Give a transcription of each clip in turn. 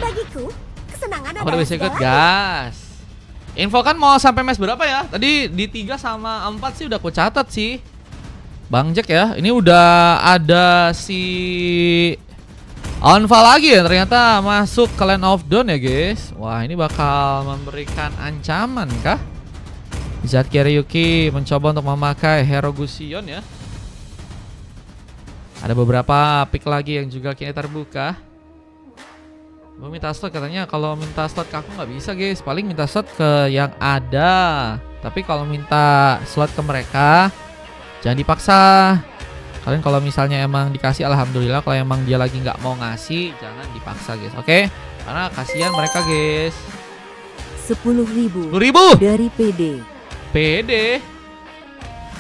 Bagiku, kesenangan Aku udah bisa ikut gas. Info kan mau sampai match berapa ya? Tadi di 3 sama 4 sih udah aku catat sih. Bang Jack ya, ini udah ada si Onva lagi ya, ternyata masuk ke Land of Dawn ya guys. Wah, ini bakal memberikan ancaman kah? Zat Kiryuki mencoba untuk memakai Hero Gusion ya. Ada beberapa pick lagi yang juga kini terbuka. Gue minta slot katanya, kalau minta slot ke aku nggak bisa guys, paling minta slot ke yang ada. Tapi kalau minta slot ke mereka jangan dipaksa. Kalian kalau misalnya emang dikasih alhamdulillah, kalau emang dia lagi nggak mau ngasih jangan dipaksa guys, oke? Karena kasihan mereka guys. 10.000 dari PD.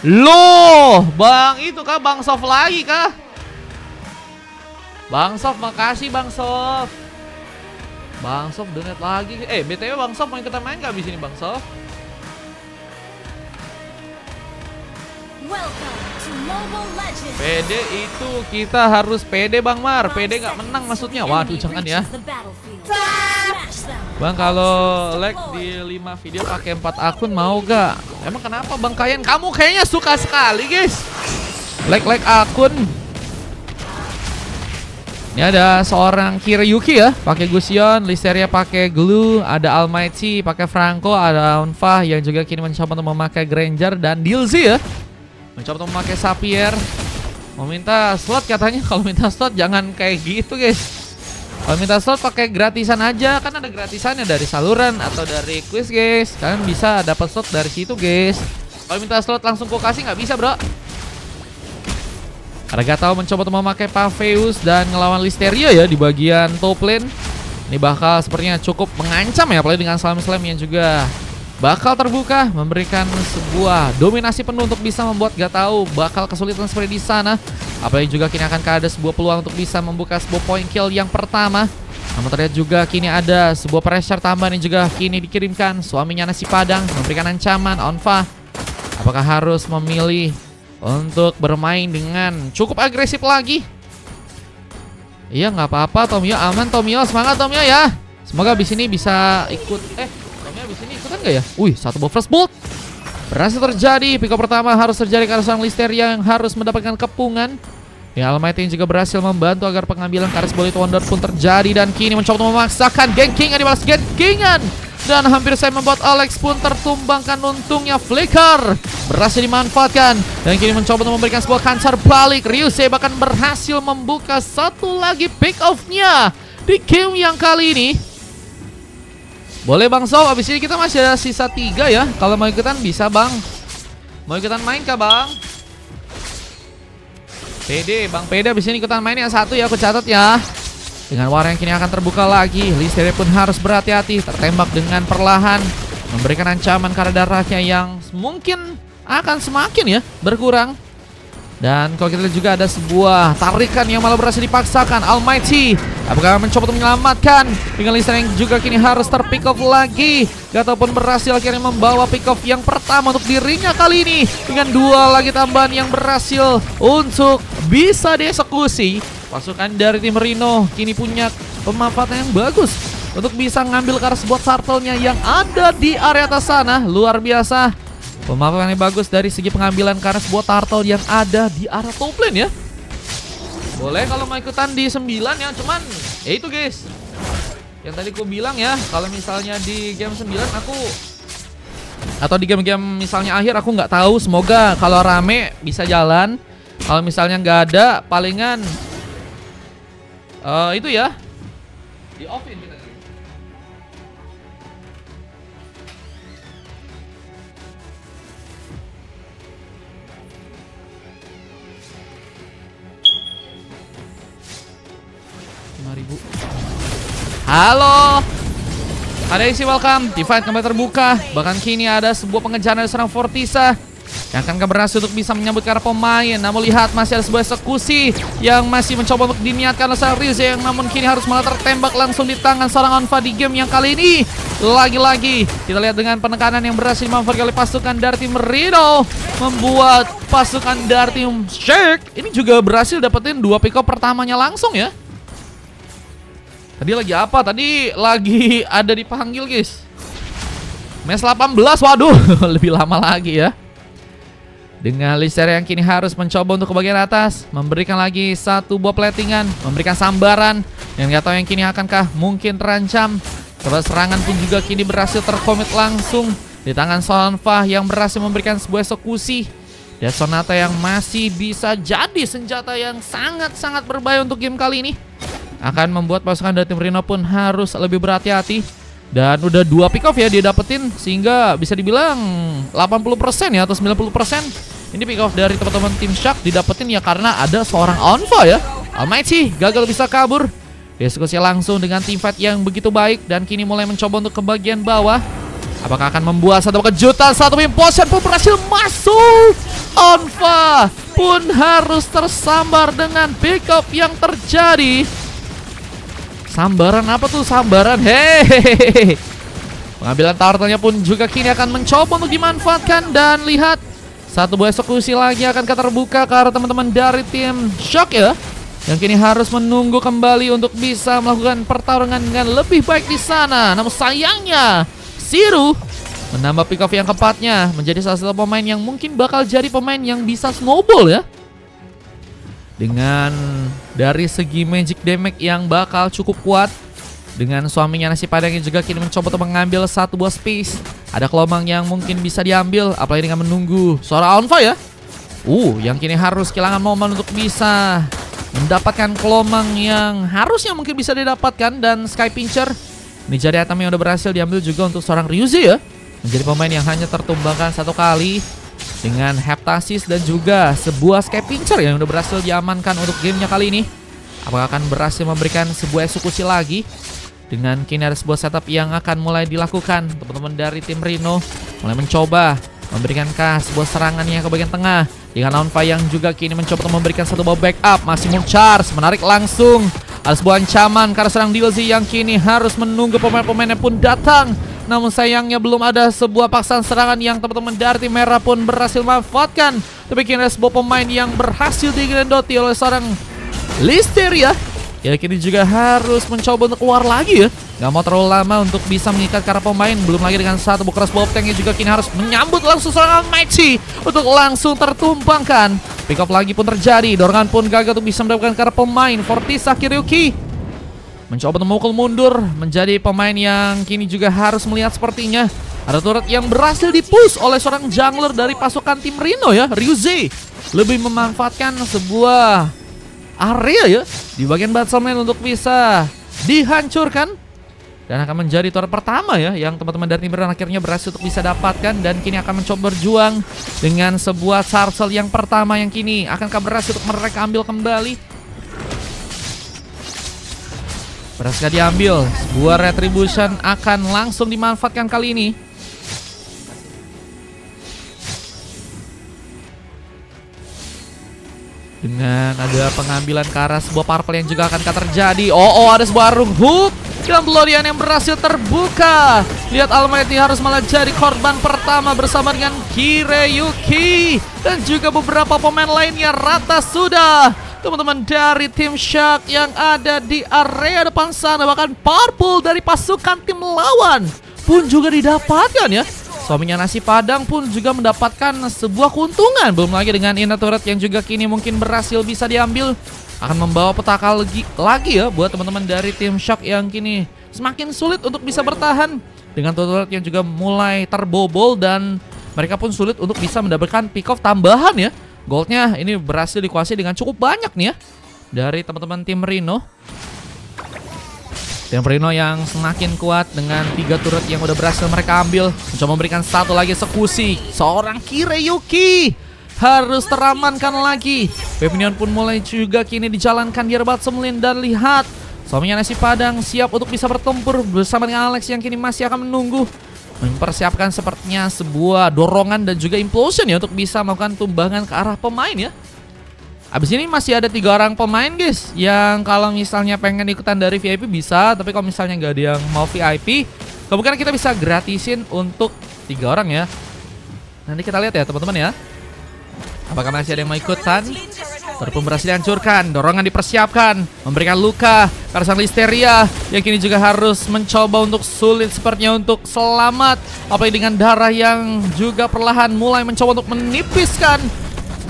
Loh, Bang itu kah Bang Sof lagi kah? Bang Sof, makasih Bang Sof. Bang Sof donate lagi. BTW Bang Sof mau ikutan main gak abis ini Bang Sof? PD itu kita harus PD Bang Mar. PD gak menang maksudnya. Waduh jangan ya Bang, kalau lag di 5 video pakai 4 akun mau gak? Emang kenapa Bang Kayan? Kamu kayaknya suka sekali guys lag akun. Ini ada seorang Kiryuki ya, pakai Gusion, Listeria pakai Glue, ada Almighty pakai Franco, ada Onva yang juga kini mencoba untuk memakai Granger dan Dilzy ya. Mencoba untuk memakai Sapphire. Mau minta slot katanya, kalau minta slot jangan kayak gitu guys. Kalau minta slot pakai gratisan aja, kan ada gratisannya dari saluran atau dari quiz guys. Kalian bisa dapat slot dari situ guys. Kalau minta slot langsung kau kasih nggak bisa bro. Agatha mencoba untuk memakai Paveus dan ngelawan Listeria ya di bagian top lane. Ini bakal sepertinya cukup mengancam ya, apalagi dengan slam yang juga bakal terbuka, memberikan sebuah dominasi penuh untuk bisa membuat Gatau bakal kesulitan seperti di sana. Apalagi juga kini akan ada sebuah peluang untuk bisa membuka sebuah point kill yang pertama. Namun terlihat juga kini ada sebuah pressure tambahan yang juga kini dikirimkan. Suaminya nasi padang memberikan ancaman. Onva apakah harus memilih untuk bermain dengan cukup agresif lagi? Iya nggak apa-apa Tomio, aman Tomio, semangat Tomio ya. Semoga abis ini bisa ikut. Tomio abis ini ikutan nggak ya? Wih, satu buff first bolt berhasil terjadi. Pick up pertama harus terjadi karena seorang Listeria yang harus mendapatkan kepungan. Ya, Almighty juga berhasil membantu agar pengambilan Karis Bullet Wonder pun terjadi. Dan kini mencoba untuk memaksakan ganking, dibalas gankingan. Dan hampir saya membuat Alex pun tertumbangkan. Untungnya Flicker berhasil dimanfaatkan. Dan kini mencoba untuk memberikan sebuah kancar balik. Ryusei bahkan berhasil membuka satu lagi pick off-nya di game yang kali ini. Boleh Bang Sow, abis ini kita masih ada sisa 3 ya. Kalau mau ikutan bisa Bang. Mau ikutan main kah Bang? PD, Bang PD abis ini ikutan main yang satu ya, aku catat ya. Dengan war yang kini akan terbuka lagi, Listeria pun harus berhati-hati. Tertembak dengan perlahan, memberikan ancaman karena darahnya yang mungkin akan semakin ya berkurang. Dan kalau kita lihat juga ada sebuah tarikan yang malah berhasil dipaksakan. Almighty apakah mencoba untuk menyelamatkan? Dengan Listeria yang juga kini harus terpick off lagi. Gatau pun berhasil akhirnya membawa pick off yang pertama untuk dirinya kali ini. Dengan 2 lagi tambahan yang berhasil untuk bisa dieksekusi. Pasukan dari tim Rino kini punya pemanfaatan yang bagus untuk bisa ngambil ke arah sebuah turtle-nya yang ada di area atas sana. Luar biasa. Pemanfaatan yang bagus dari segi pengambilan ke arah sebuah turtle yang ada di arah top lane ya. Boleh kalau mau ikutan di 9 ya, cuman ya itu guys. Yang tadi aku bilang ya, kalau misalnya di game 9 aku atau di game-game misalnya akhir aku nggak tahu, semoga kalau rame bisa jalan. Kalau misalnya nggak ada, palingan itu ya di offin kita. Halo, ada isi welcome. Divide kembali terbuka. Bahkan kini ada sebuah pengejaran dari seorang Fortisa yang akan berhasil untuk bisa menyambut ke arah pemain. Namun lihat masih ada sebuah eksekusi yang masih mencoba untuk diniatkan oleh seorang Ryusei, yang namun kini harus malah tertembak langsung di tangan seorang Onva di game yang kali ini. Lagi-lagi kita lihat dengan penekanan yang berhasil dimanfaatkan oleh pasukan dari tim Rino, membuat pasukan dari tim Shark ini juga berhasil dapetin 2 pick up pertamanya langsung ya. Tadi lagi apa? Tadi lagi ada dipanggil guys. Match 18, waduh lebih lama lagi ya. Dengan Listeria yang kini harus mencoba untuk ke bagian atas, memberikan lagi satu buah platingan, memberikan sambaran. Dan gak tahu yang kini akankah mungkin terancam. Terus serangan pun juga kini berhasil terkomit langsung di tangan Sonfa yang berhasil memberikan sebuah eksekusi. Dan Sonata yang masih bisa jadi senjata yang sangat-sangat berbahaya untuk game kali ini. Akan membuat pasukan dari tim Rino pun harus lebih berhati-hati. Dan udah 2 pick off ya dia dapetin, sehingga bisa dibilang 80% ya atau 90%. Ini pick off dari teman-teman tim Shark didapetin ya karena ada seorang Onfa ya. Almighty gagal bisa kabur. Diskusi langsung dengan tim fight yang begitu baik dan kini mulai mencoba untuk ke bagian bawah. Apakah akan membuat satu kejutan? Satu implosion pun berhasil masuk. Onfa pun harus tersambar dengan pick up yang terjadi. Sambaran apa tuh sambaran? Hehehe. Pengambilan turtle-nya pun juga kini akan mencoba untuk dimanfaatkan. Dan lihat, satu buah eksekusi lagi akan terbuka ke arah teman-teman dari tim Shock ya, yang kini harus menunggu kembali untuk bisa melakukan pertarungan dengan lebih baik di sana. Namun sayangnya Siru menambah pick off yang keempatnya, menjadi salah satu pemain yang mungkin bakal jadi pemain yang bisa snowball ya. Dengan dari segi magic damage yang bakal cukup kuat. Dengan suaminya nasi padang yang juga kini mencoba untuk mengambil satu buah space. Ada kelomang yang mungkin bisa diambil, apalagi dengan menunggu suara Onfa ya. Yang kini harus kehilangan momen untuk bisa mendapatkan kelomang yang harusnya mungkin bisa didapatkan. Dan Sky Pincher ini jadi item yang udah berhasil diambil juga untuk seorang Ryuzi ya, menjadi pemain yang hanya tertumbangkan satu kali. Dengan Heptasis dan juga sebuah Sky Pincher yang udah berhasil diamankan untuk gamenya kali ini. Apakah akan berhasil memberikan sebuah eksekusi lagi? Dengan kini ada sebuah setup yang akan mulai dilakukan. Teman-teman dari tim Rino mulai mencoba memberikan sebuah serangannya ke bagian tengah. Dengan Onfa yang juga kini mencoba untuk memberikan satu buah backup. Masih move charge, menarik langsung. Ada sebuah ancaman karena serang Dilzy yang kini harus menunggu pemain-pemainnya pun datang. Namun sayangnya belum ada sebuah paksaan serangan yang teman-teman dari tim merah pun berhasil memanfaatkan. Tapi kini ada sebuah pemain yang berhasil digrendoti oleh seorang Listeria. Ya kini juga harus mencoba untuk keluar lagi ya. Gak mau terlalu lama untuk bisa mengikat para pemain. Belum lagi dengan satu buah crossbow tank yang juga kini harus menyambut langsung seorang Almighty untuk langsung tertumpangkan. Pick up lagi pun terjadi. Dorongan pun gagal untuk bisa mendapatkan para pemain. Fortisa Kiryuki mencoba untuk memukul mundur, menjadi pemain yang kini juga harus melihat sepertinya. Ada turret yang berhasil dipush oleh seorang jungler dari pasukan tim Rino ya, Ryuzi. Lebih memanfaatkan sebuah area ya di bagian battleman untuk bisa dihancurkan. Dan akan menjadi turret pertama ya yang teman-teman dari tim Rino akhirnya berhasil untuk bisa dapatkan. Dan kini akan mencoba berjuang dengan sebuah Sarcel yang pertama yang kini akankah berhasil untuk mereka ambil kembali. Berhasil diambil. Sebuah retribution akan langsung dimanfaatkan kali ini. Dengan ada pengambilan ke arah sebuah purple yang juga akan terjadi. Ada sebuah rung hook dan pelarian yang berhasil terbuka. Lihat Almighty harus malah jadi korban pertama bersama dengan Kireyuki. Dan juga beberapa pemain lainnya rata sudah. Teman-teman dari tim Shark yang ada di area depan sana, bahkan purple dari pasukan tim lawan pun juga didapatkan ya. Suaminya nasi padang pun juga mendapatkan sebuah keuntungan. Belum lagi dengan inner turret yang juga kini mungkin berhasil bisa diambil. Akan membawa petaka lagi ya buat teman-teman dari tim Shark yang kini semakin sulit untuk bisa bertahan. Dengan turret yang juga mulai terbobol dan mereka pun sulit untuk bisa mendapatkan pick off tambahan ya. Goldnya ini berhasil dikuasai dengan cukup banyak nih ya dari teman-teman tim Rino. Tim Rino yang semakin kuat dengan 3 turret yang udah berhasil mereka ambil. Mencoba memberikan satu lagi eksekusi. Seorang Kireyuki harus teramankan lagi. Peminion pun mulai juga kini dijalankan di Rebat Semlin. Dan lihat, suaminya nasi padang siap untuk bisa bertempur bersama dengan Alex yang kini masih akan menunggu. Mempersiapkan sepertinya sebuah dorongan dan juga implosion ya untuk bisa melakukan tumbangan ke arah pemain ya. Abis ini masih ada 3 orang pemain guys, yang kalau misalnya pengen ikutan dari VIP bisa, tapi kalau misalnya nggak ada yang mau VIP, kemungkinan kita bisa gratisin untuk 3 orang ya. Nanti kita lihat ya teman-teman ya, apakah masih ada yang mau ikutan. Lord pun berhasil dihancurkan. Dorongan dipersiapkan, memberikan luka karena sang Listeria yang kini juga harus mencoba untuk sulit sepertinya untuk selamat. Apalagi dengan darah yang juga perlahan mulai mencoba untuk menipiskan.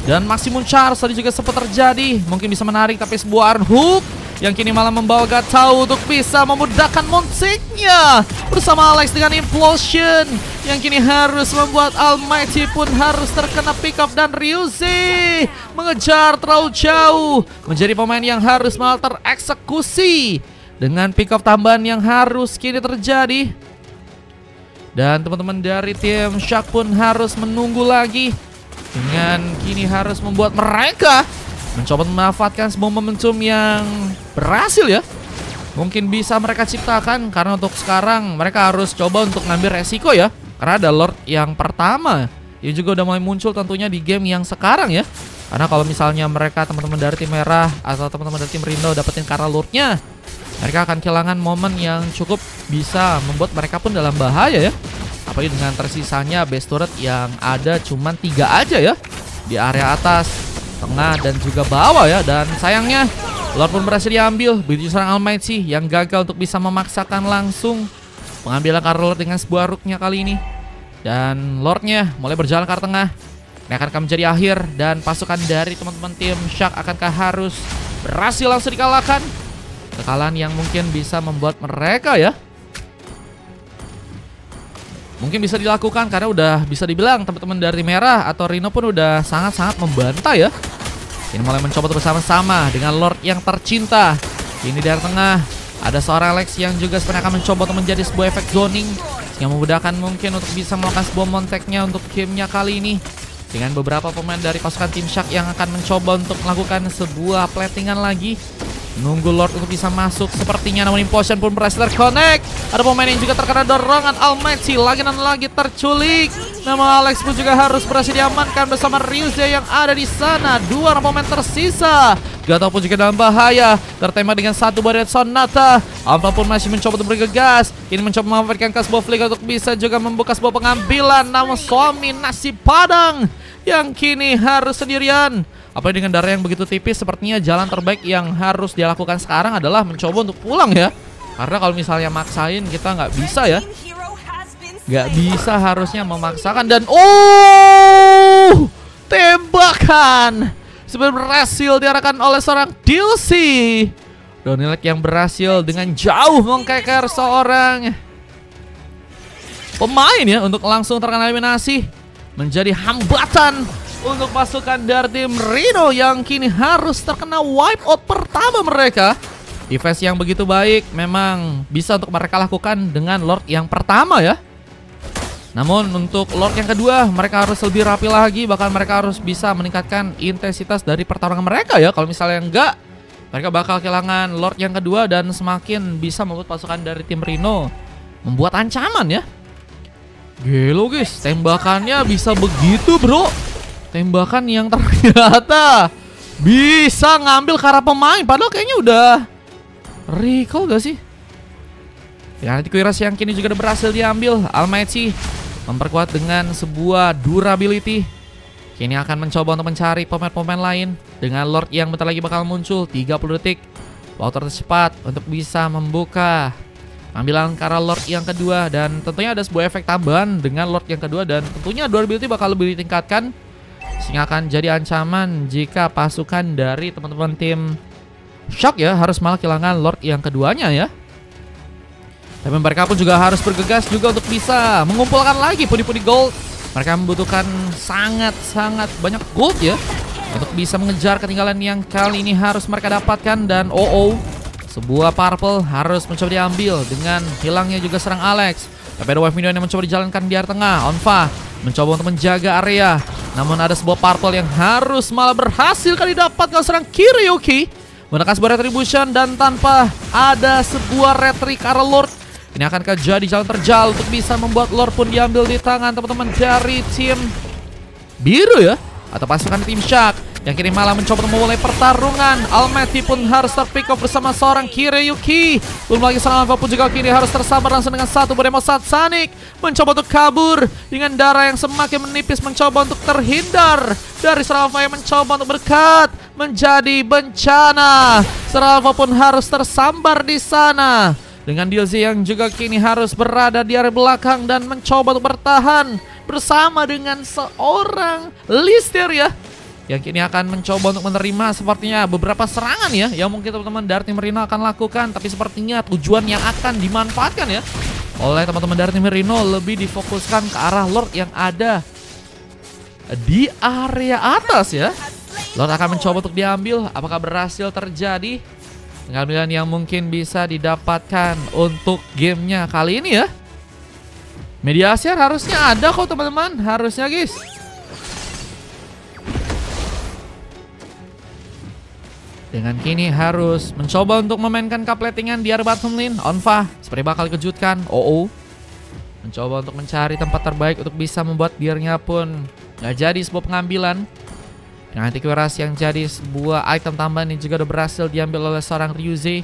Dan maksimum charge tadi juga sempat terjadi. Mungkin bisa menarik tapi sebuah Iron Hook yang kini malah membawa Gatau untuk bisa memudahkan Monsiknya bersama Alex dengan Implosion yang kini harus membuat Almighty pun harus terkena pick up. Dan Ryuzi mengejar terlalu jauh, menjadi pemain yang harus malah tereksekusi dengan pick up tambahan yang harus kini terjadi. Dan teman-teman dari tim Shark pun harus menunggu lagi dengan kini harus membuat mereka mencoba memanfaatkan sebuah momentum yang berhasil ya. Mungkin bisa mereka ciptakan karena untuk sekarang mereka harus coba untuk ngambil resiko ya. Karena ada Lord yang pertama yang juga udah mulai muncul tentunya di game yang sekarang ya. Karena kalau misalnya mereka teman-teman dari tim merah atau teman-teman dari tim Rino dapetin Kara Lordnya, mereka akan kehilangan momen yang cukup bisa membuat mereka pun dalam bahaya ya. Apalagi dengan tersisanya base turret yang ada cuman 3 aja ya di area atas, tengah dan juga bawah ya. Dan sayangnya Lord pun berhasil diambil begitu seorang Almighty yang gagal untuk bisa memaksakan langsung pengambilan Kara Lord dengan sebuah rooknya kali ini. Dan Lordnya mulai berjalan ke arah tengah. Ini akan menjadi akhir dan pasukan dari teman-teman tim Shark akankah harus berhasil langsung dikalahkan. Kekalahan yang mungkin bisa membuat mereka ya mungkin bisa dilakukan karena udah bisa dibilang teman-teman dari merah atau Rino pun udah sangat-sangat membantai ya. Ini mulai mencoba bersama-sama dengan Lord yang tercinta. Ini dari tengah ada seorang Alex yang juga sebenarnya akan mencoba untuk menjadi sebuah efek zoning yang memudahkan mungkin untuk bisa melakukan sebuah monteknya untuk gamenya kali ini. Dengan beberapa pemain dari pasukan tim Shark yang akan mencoba untuk melakukan sebuah platingan lagi. Nunggu Lord untuk bisa masuk sepertinya, namun Implosion pun berhasil terconnect. Ada pemain yang juga terkena dorongan Almighty lagi dan lagi terculik. Nama Alex pun juga harus berhasil diamankan bersama Ryuzi yang ada di sana. 2 orang pemain tersisa. Gatau pun juga dalam bahaya, tertembak dengan 1 Bariat Sonata. Alpha pun masih mencoba untuk bergegas. Ini mencoba memanfaatkan sebuah flicker untuk bisa juga membuka sebuah pengambilan. Namun suami nasi padang yang kini harus sendirian. Apalagi dengan darah yang begitu tipis, sepertinya jalan terbaik yang harus dia lakukan sekarang adalah mencoba untuk pulang ya. Karena kalau misalnya maksain kita nggak bisa ya. Nggak bisa harusnya memaksakan. Dan tembakan sebenarnya berhasil diarahkan oleh seorang DLC. Donilek yang berhasil dengan jauh mengkeker seorang pemain ya untuk langsung terkena eliminasi. Menjadi hambatan untuk pasukan dari tim Rino yang kini harus terkena wipe out pertama mereka. Defense yang begitu baik memang bisa untuk mereka lakukan dengan Lord yang pertama ya. Namun untuk Lord yang kedua mereka harus lebih rapi lagi. Bahkan mereka harus bisa meningkatkan intensitas dari pertarungan mereka ya. Kalau misalnya enggak, mereka bakal kehilangan Lord yang kedua dan semakin bisa membuat pasukan dari tim Rino membuat ancaman ya. Gelo guys, tembakannya bisa begitu bro. Tembakan yang ternyata bisa ngambil ke arah pemain. Padahal kayaknya udah recall gak sih? Ya, nanti Kuiras yang kini juga udah berhasil diambil. Almighty memperkuat dengan sebuah durability. Kini akan mencoba untuk mencari pemain-pemain lain. Dengan Lord yang bentar lagi bakal muncul 30 detik. Waktu tercepat untuk bisa membuka ambilan Kara Lord yang kedua. Dan tentunya ada sebuah efek tambahan dengan Lord yang kedua. Dan tentunya durability bakal lebih ditingkatkan, sehingga akan jadi ancaman jika pasukan dari teman-teman tim Shark ya harus malah kehilangan Lord yang keduanya ya. Tapi mereka pun juga harus bergegas juga untuk bisa mengumpulkan lagi pundi-pundi gold. Mereka membutuhkan sangat-sangat banyak gold ya untuk bisa mengejar ketinggalan yang kali ini harus mereka dapatkan. Dan sebuah purple harus mencoba diambil dengan hilangnya juga serang Alex. Tapi ada wave minion yang mencoba dijalankan di area tengah. Onfa mencoba untuk menjaga area. Namun ada sebuah purple yang harus malah berhasil kali didapatkan serang Kiryuki. Menekan sebuah retribution dan tanpa ada sebuah retri Kara Lord. Ini akankah jadi jalan terjal untuk bisa membuat Lord pun diambil di tangan teman-teman dari tim biru ya, atau pasukan tim Shark yang kini malah mencoba memulai pertarungan. Almighty pun harus terpick up bersama seorang Kiryuki. Belum lagi seorang Alpha pun juga kini harus tersabar langsung dengan satu Beremo Satsanik. Mencoba untuk kabur dengan darah yang semakin menipis, mencoba untuk terhindar dari seorang Alpha yang mencoba untuk berdekat. menjadi bencana. Seralva pun harus tersambar di sana. Dengan DLC yang juga kini harus berada di area belakang dan mencoba untuk bertahan bersama dengan seorang Listeria yang kini akan mencoba untuk menerima sepertinya beberapa serangan ya yang mungkin teman-teman dari tim Rino akan lakukan. Tapi sepertinya tujuan yang akan dimanfaatkan ya oleh teman-teman dari tim Rino lebih difokuskan ke arah Lord yang ada di area atas ya. Lord akan mencoba untuk diambil. Apakah berhasil terjadi? Pengambilan yang mungkin bisa didapatkan untuk gamenya kali ini ya. Mediasiar harusnya ada kok teman-teman. Harusnya guys. Dengan kini harus mencoba untuk memainkan kapletingan di area bottom lane. Onfa seperti bakal dikejutkan. Mencoba untuk mencari tempat terbaik untuk bisa membuat dirinya pun gak jadi sebuah pengambilan. Dengan antivirus yang jadi sebuah item tambahan yang juga udah berhasil diambil oleh seorang Ryuze.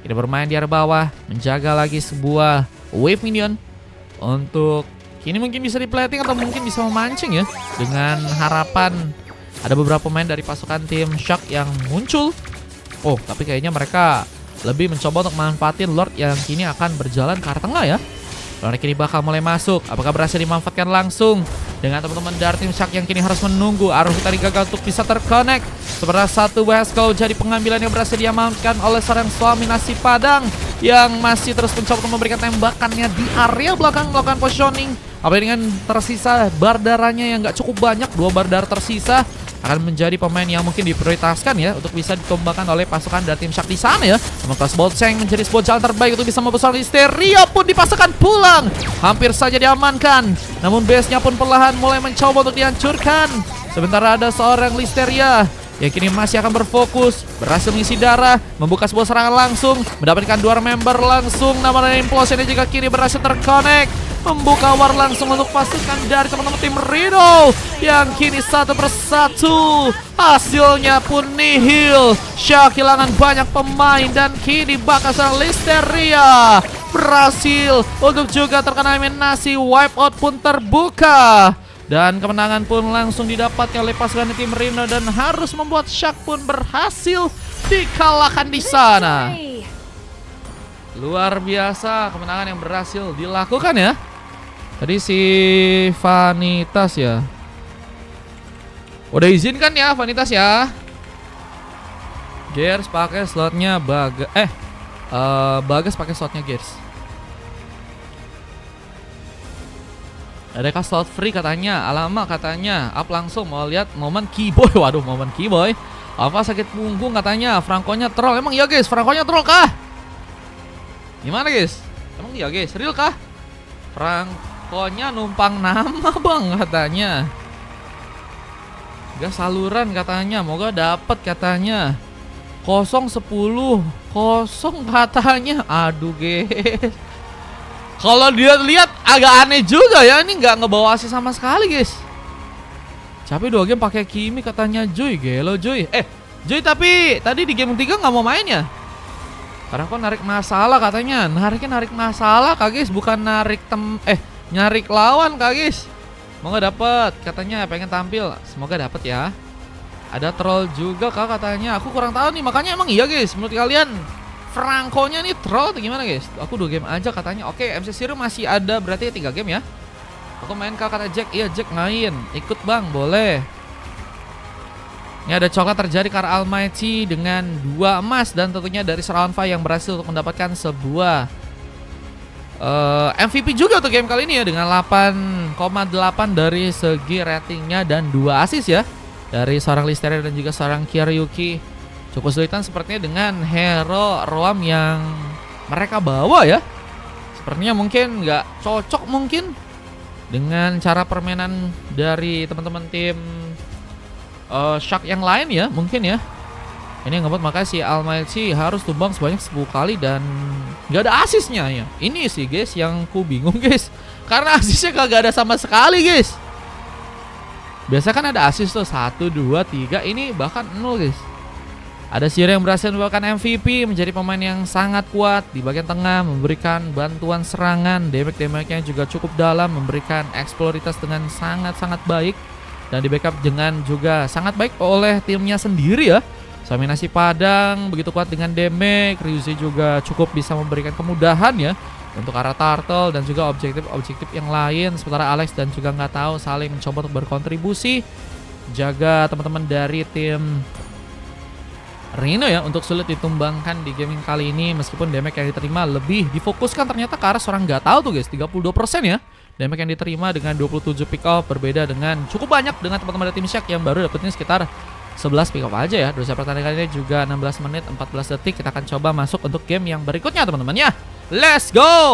Kita bermain di area bawah, menjaga lagi sebuah wave minion untuk kini mungkin bisa di plating atau mungkin bisa memancing ya. Dengan harapan ada beberapa pemain dari pasukan tim Shock yang muncul. Tapi kayaknya mereka lebih mencoba untuk memanfaatin Lord yang kini akan berjalan ke arah tengah ya. Lord kini bakal mulai masuk. Apakah berhasil dimanfaatkan langsung dengan teman-teman dari tim Shock yang kini harus menunggu arus tadi gagal untuk bisa terkonek. Seperti satu Wesco jadi pengambilan yang berhasil diamankan oleh seorang suami nasi padang yang masih terus mencoba untuk memberikan tembakannya di area belakang melakukan positioning. Apalagi dengan tersisa bar darahnya yang gak cukup banyak, 2 bar darah tersisa akan menjadi pemain yang mungkin diprioritaskan ya untuk bisa ditumbangkan oleh pasukan dari tim Shock di sana ya. Memangkas Boltseng menjadi sebuah jalan terbaik untuk bisa membesar Listeria pun dipasangkan pulang. Hampir saja diamankan. Namun base-nya pun perlahan mulai mencoba untuk dihancurkan. Sementara ada seorang Listeria yang kini masih akan berfokus, berhasil mengisi darah, membuka sebuah serangan langsung, mendapatkan 2 member langsung. Namanya Implosion ini juga kini berhasil terkonek, membuka war langsung untuk pasukan dari teman-teman tim Rino yang kini satu persatu hasilnya pun nihil. Shock kehilangan banyak pemain dan kini bakal sang Listeria berhasil untuk juga terkena eliminasi. Wipeout pun terbuka dan kemenangan pun langsung didapatkan oleh pasukan tim Rino dan harus membuat Shock pun berhasil dikalahkan di sana. Luar biasa kemenangan yang berhasil dilakukan ya. Tadi si Vanitas ya. Udah izinkan ya Vanitas ya. Gears pakai slotnya Bagas pakai slotnya Gears. Adakah slot free katanya? Alamak katanya. Up langsung mau lihat momen Keyboy. Waduh momen Keyboy. Apa sakit punggung katanya. Frankonya troll. Emang iya guys? Frankonya troll kah? Gimana guys? Emang iya guys? Real kah? Frankonya numpang nama bang katanya. Gak saluran katanya. Moga dapet katanya. 0-10 kosong katanya. Aduh guys. Kalau dia lihat agak aneh juga ya. Ini nggak ngebawa asis sama sekali guys. Tapi 2 game pakai Kimi katanya Joy. Gelo Joy. Joy tapi tadi di game 3 nggak mau main ya. Karena kok narik masalah katanya. Narik masalah kak guys. Bukan narik nyarik lawan kak guys. Semoga dapet katanya pengen tampil. Semoga dapet ya. Ada troll juga kak katanya. Aku kurang tahu nih. Makanya emang iya guys. Menurut kalian Frankonya nih troll atau gimana guys? Aku 2 game aja katanya. Oke, MC Zero masih ada berarti 3 game ya. Aku main kata Jack. Iya Jack main. Ikut bang boleh. Ini ada coklat terjadi karena Almighty dengan 2 emas. Dan tentunya dari Seralva yang berhasil untuk mendapatkan sebuah MVP juga untuk game kali ini ya. Dengan 8,8 dari segi ratingnya dan 2 assist ya. Dari seorang Listeria dan juga seorang Kiryuki. Cukup kesulitan sepertinya dengan hero Roam yang mereka bawa ya. Sepertinya mungkin nggak cocok mungkin dengan cara permainan dari teman-teman tim Shock yang lain ya mungkin ya. Ini yang ngebuat makanya si Almighty harus tumbang sebanyak 10 kali dan nggak ada asisnya ya. Ini sih guys yang ku bingung guys. Karena asisnya kagak ada sama sekali guys. Biasa kan ada asis tuh 1, 2, 3. Ini bahkan 0 guys. Ada Siri yang berhasil membawakan MVP, menjadi pemain yang sangat kuat di bagian tengah, memberikan bantuan serangan, damage-nya juga cukup dalam, memberikan eksploritas dengan sangat-sangat baik. dan di backup dengan juga sangat baik oleh timnya sendiri ya. Saminasi Padang begitu kuat dengan damage, Ryuzi juga cukup bisa memberikan kemudahan ya untuk arah Turtle dan juga objektif-objektif yang lain. Sementara Alex dan juga nggak tahu saling mencoba untuk berkontribusi, jaga teman-teman dari tim Reno ya untuk sulit ditumbangkan di gaming kali ini. Meskipun damage yang diterima lebih difokuskan ternyata ke arah seorang nggak tahu tuh guys, 32% ya damage yang diterima dengan 27 pick off, berbeda dengan cukup banyak dengan teman-teman dari tim Shaq yang baru dapetin sekitar 11 pick up aja ya. Durasi pertandingannya juga 16 menit 14 detik. Kita akan coba masuk untuk game yang berikutnya teman-teman ya. Let's go!